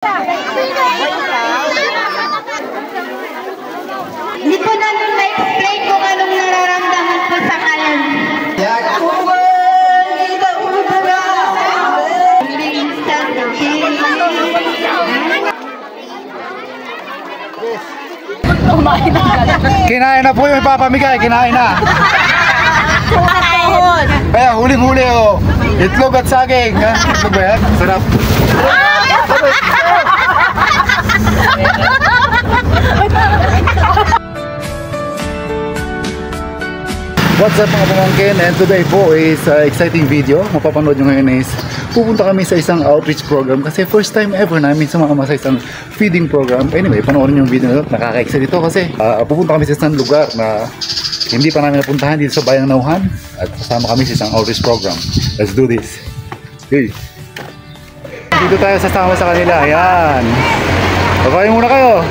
Hindi ko na na-explain kung anong nararamdaman ko sa ngayon. Kinain na po yung ipapamigay, kinain na. Kaya huling-huli oh. Itlog at saging. Itlog ba yan? Sarap. What's up mga pamangkin, and today po is exciting video. Mapapanood nyo ngayon is pupunta kami sa isang outreach program kasi first time ever namin sumama sa isang feeding program. Anyway, panoorin yung video na ito, nakaka-excite ito kasi pupunta kami sa isang lugar na hindi pa namin napuntahan dito sa Bayang Nauhan at kasama kami sa isang outreach program. Let's do this. Okay. Dito tayo sasama sa kanila, ayan. Babayin muna kayo.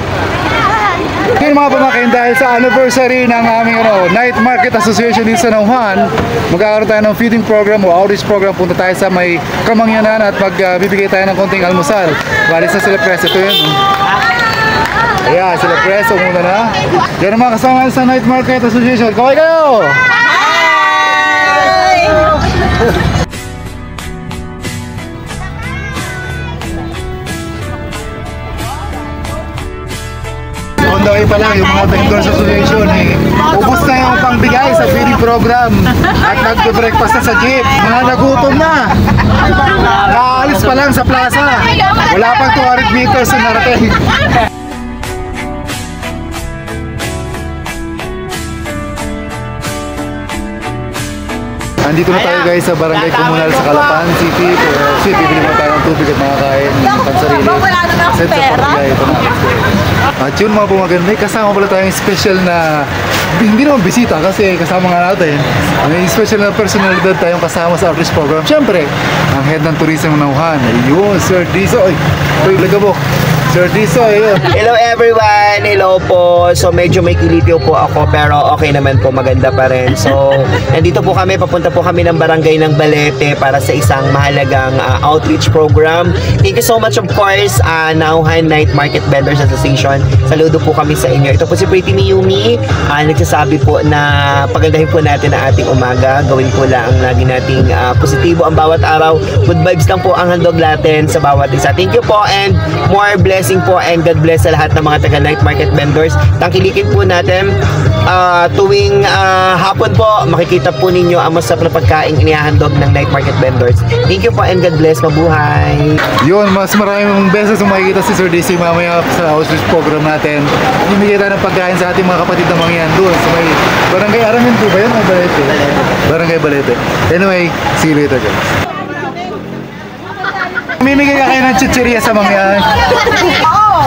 Ngayon mga pamangkin, dahil sa anniversary ng aming Night Market Association dito sa Nauhan, magkakaroon tayo ng feeding program o outreach program. Punta tayo sa may Kamangyanan at magbibigay tayo ng konting almusal. Balis na sila preso. Ito yun. Ayan, sila preso muna na. Yan ang mga kasama sa Night Market Association. Kaway kayo! Hi! On the way pa lang, yung mga vendors association ubos na yung pangbigay sa feeding program at nagbe-breakfast na sa jeep. Mga nagutom na. Nakaalis pa lang sa plaza. Wala pang 200 meters na narating. Andito na tayo guys sa Barangay Comunal sa Calapan City. Bibili mo tayo ng tubig at makakain ng pansarili. Set sa pagbigay ito na. At yun mga pumagin, may kasama pala tayong special na, hindi naman bisita kasi kasama nga natin. May special na personalidad tayong kasama sa outreach program. Siyempre, ang head ng tourism ng Nauhan. Ayun, Sir Diso. Uy, lagabo. Sir Diso, ayun. Hello everyone! Hello po! So medyo may kilitiw po ako pero okay naman po, maganda pa rin. So nandito po kami, papunta po kami ng barangay ng Balete para sa isang mahalagang outreach program. Thank you so much of course, Nauhan Night Market Vendors Association. Saludo po kami sa inyo. Ito po si Pretty Miyumi, nagsasabi po na pagandahin po natin ang ating umaga. Gawin po lang ang lagi nating positibo ang bawat araw. Good vibes lang po ang handog natin sa bawat isa. Thank you po and more blessing po and God bless sa lahat ng mga taga Night Market Vendors. Tangkilikin po natin tuwing hapon po, makikita po ninyo ang masarap na pagkain inihahandog ng Night Market Vendors. Thank you po and God bless. Mabuhay! Yun, mas maraming beses makikita si Sir DC mamaya sa outreach program natin. Imigay tayo ng pagkain sa ating mga kapatid na mangyan doon sa may Barangay Aramin po ba yun? O Balete? Barangay Balete. Anyway, see you later guys. Mimigay ka kayo ng chichirya sa mangyan. Oo!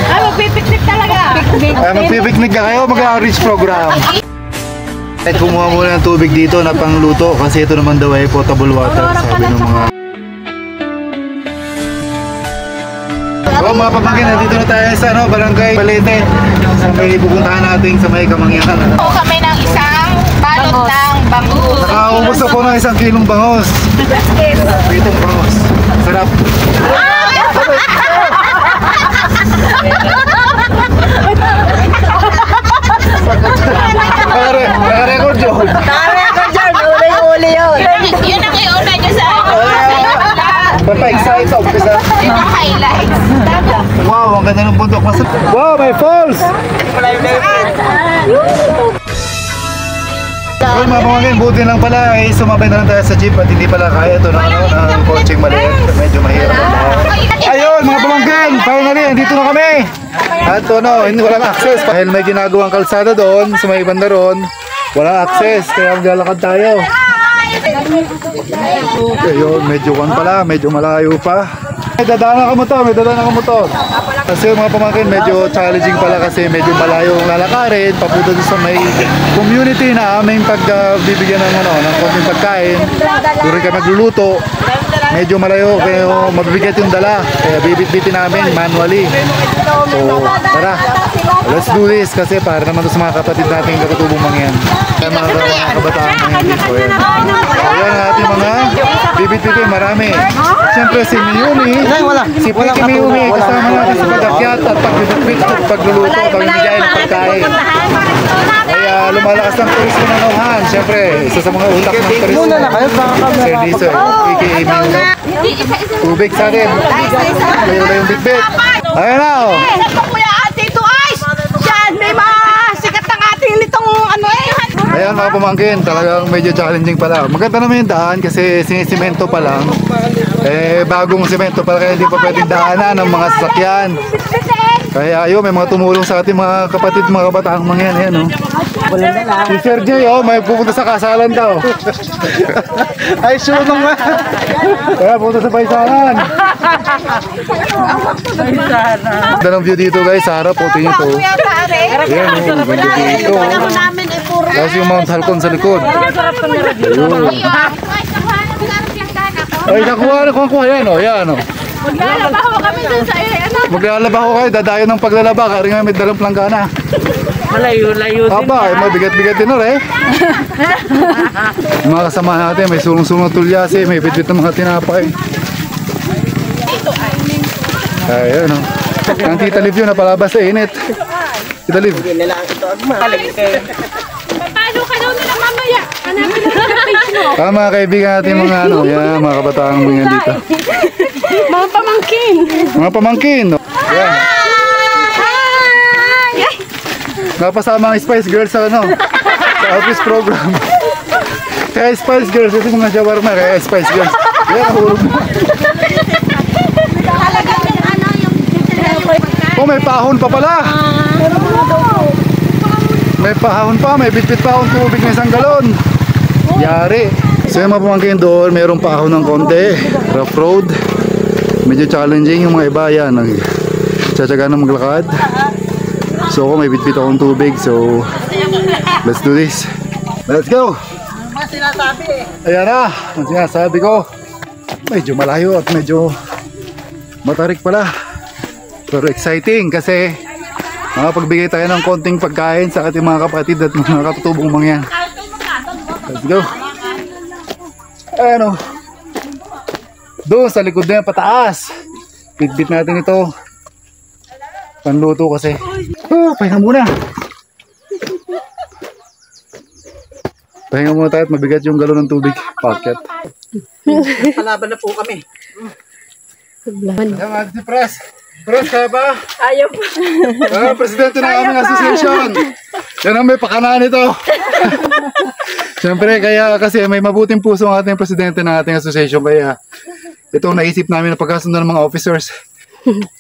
Ay, magpipiknik talaga. Ay, magpipiknik ka kayo, mag-outreach program. At kumuha muna ng tubig dito na pangluto kasi ito naman daw ay potable water, sabi ng mga... So mga pamangkin, nandito na tayo sa Barangay Balete. Sa may pupuntahan natin sa may Kamangyanan. Po kami ng isang balot ng bangus. Nakaubos na po ng 1 kilong bangos. Pritong bangos. Sarap. Naka-record yun. Naka-record dyan! Uli yun! Yun ang iuna nyo sa Papa-excite sa umpisa. yun ang highlights. Wow, ang ganda ng bundok. Wow, may falls! So mga pamangkin, buti lang pala ay sumabay na lang tayo sa jeep at hindi pala kaya ito ng coaching maliit. Medyo mahirap na. Ayun mga pamangkin, finally, dito na kami. At hindi walang access. Dahil may ginagawang kalsada doon, sa may banda roon, walang access. Kaya maglalakad tayo. Ayun, medyo pala, medyo malayo pa. May dadaanan ka motor. Kasi mga pamangkin, medyo challenging pala kasi medyo malayo ang lalakarin. Papunta doon sa may community na aming pagbibigyan ng konting pagkain. Doon rin kami nagluluto. medyo malayo, kaya mabibigat yung dala. Kaya bibit-bitin namin manually. So, tara. Let's do this kasi para naman to sa mga kapatid natin katutubong mangyan. Kaya mga kabataan mangyan dito. Ayan ang ating mga bibit-bitin, marami. Siyempre si Miyumi, si Piki Miyumi, kasama natin sa pag-akyat at pagbibit at pagluluto, pagbibigay ng pagkain. Kaya lumalakas ng turismo ng Nauhan. Siyempre, isa sa mga utak ng turismo. Sir Diesel, Piki Miyumi. Tubig sa atin. Kayo na yung bitbit. Ayan na o. Ayan mga pamangkin, talagang medyo challenging pala. Maganda naman yung daan kasi sinisimento pa lang. Bagong simento pala kaya hindi pa pwedeng daanan ng mga sasakyan. Kaya ayun, may mga tumulong sa ating mga kapatid, mga kabataang mangyan. Ayan o. Si Sir Jay may pupunta sa kasalan daw. Ay, sunong nga. Kaya pupunta sa Paisanan. Ganda ng view dito guys, sa harap, puti nyo to. Ayan o, ganda dito. Tapos yung Mount Halcon sa likod. Ayun. Ay, nakuha yan o, yan o. Maglalaba ho kami dun sa Maglalaba ko kayo, dadayo ng paglalaba, kaya nga may dalang planggana. Malayo-layo din. Aba, mabigat-bigat din o eh. Yung mga kasama natin, may sulong-sulong tulyasi, may bitbit ng mga tinapay. Ayun o. Ang Tita Liv yun, napalabas sa init. Tita Liv. Paano ka daw nila mamaya? Hanapin na sa page mo. Mga kaibigan natin mga yan, mga kabataan mga dito. Mga pamangkin. Mga pamangkin. Yan. Napasama ang Spice Girls sa sa office program. Kaya Spice Girls, kasi mga shawarma, kaya Spice Girls. Yan, nahulog na. Oh, may pahon pa pala. May pahon pa, may bitbit pa akong tubig ng 1 galon. Yari. So yung mga pamangkin doon, mayroong pahon ng konti. Rough road. Medyo challenging yung mga iba yan. Tsatsaga na maglakad. So ako may bitbit akong tubig. So let's do this. Let's go. Ayan na. Ang sinasabi ko. Medyo malayo at medyo matarik pala. Pero exciting kasi pagbigay tayo ng konting pagkain sa ating mga kapatid at mga katutubong mangyan. Let's go. Ayan o. Doon sa likod na yan, pataas. Bitbit natin ito. Panluto kasi. Pahinga muna. Pahinga muna tayo at mabigat yung galon ng tubig. Paket. Kalaban na po kami. Ayan si Pres. Pres, kaya ba? Ayaw po. Presidente ng aming association. Yan ang may pakanan ito. Siyempre, kaya kasi may mabuting puso ang ating presidente ng ating association. Kaya ito naisip namin na pagkasundan ng mga officers.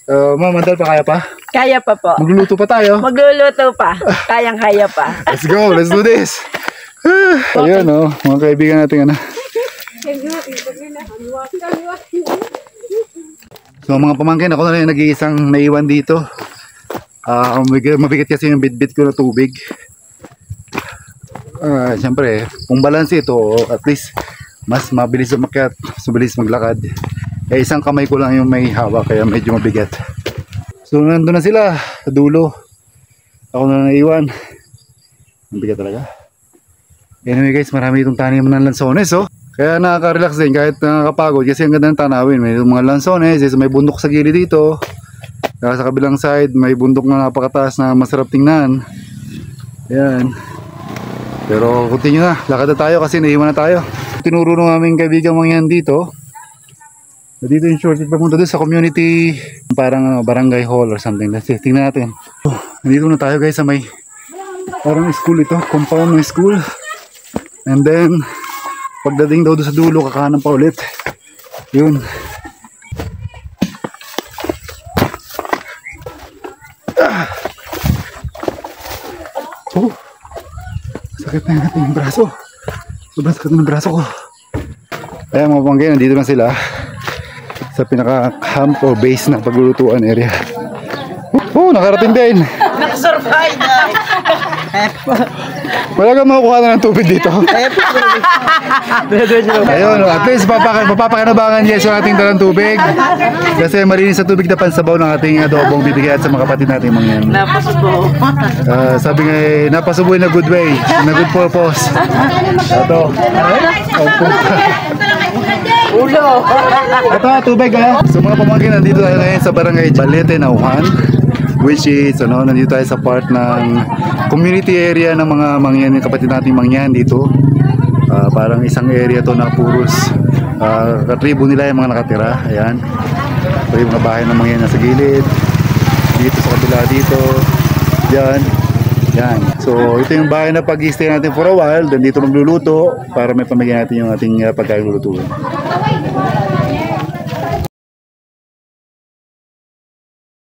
Ma'am, Mandal pa, kaya pa? Kaya pa po. Magluluto pa tayo. Magluluto pa. Kayang-kaya pa. Let's go, let's do this. Ayan o, mga kaibigan natin ano. So mga pamangkin, ako na lang nag-iisang naiwan dito. Mabigat kasi yung bitbit ko na tubig. Siyempre, kung balance ito, at least mas mabilis umakyat, mas mabilis maglakad. Isang kamay ko lang yung may hawak, kaya medyo mabigat. So nandun na sila sa dulo. Ako na naiwan. Mabigat talaga. Anyway guys, marami itong tanim ng lansones oh. Kaya nakaka-relax din kahit nakakapagod kasi ang ganda ng tanawin. May mga lansones, may bundok sa gilid dito. Kaya sa kabilang side, may bundok na napakataas na masarap tingnan. Ayan. Pero continue na, lakad na tayo kasi naiwan na tayo. Tinuro ng aming kaibigan mga yan dito. Dito yung shortcut papunta doon sa community, parang barangay hall or something. Let's see, tingnan natin. Nandito na tayo guys sa may parang school ito, compound ng school. And then pagdating daw doon sa dulo, kakanan pa ulit. Yun. Sakit na natin yung braso. Sobrang sakit na yung braso ko. Ayan mga pamangkin, nandito na sila sa pinaka camp o base ng paglulutuan area. Nakarating din. Nakasurvive na. Wala kang makukuha na ng tubig dito. Ayun, at least mapapakinabangan yes yung ating dalang tubig. Kasi malinis sa tubig na pansabaw ng ating adobong bibigyan sa mga kapatid natin mga yan. Napasubo. Sabi nga napasubo in a good way, in a good purpose. Ito. Ulo. Ito, tubig ha. So mga pamangkin, nandito tayo ngayon sa barangay Balete, Nauhan. Which is, nandito tayo sa part ng community area ng mga mangyan, yung kapatid natin mangyan dito. Parang isang area to na puros katribo nila yung mga nakatira. Ayan. So yung mga bahay ng mangyan nasa gilid. Dito sa kabila dito. Yan. Yan. So ito yung bahay na pag-stay natin for a while. Then dito magluluto para may pamigyan natin yung ating pagkain lulutuin.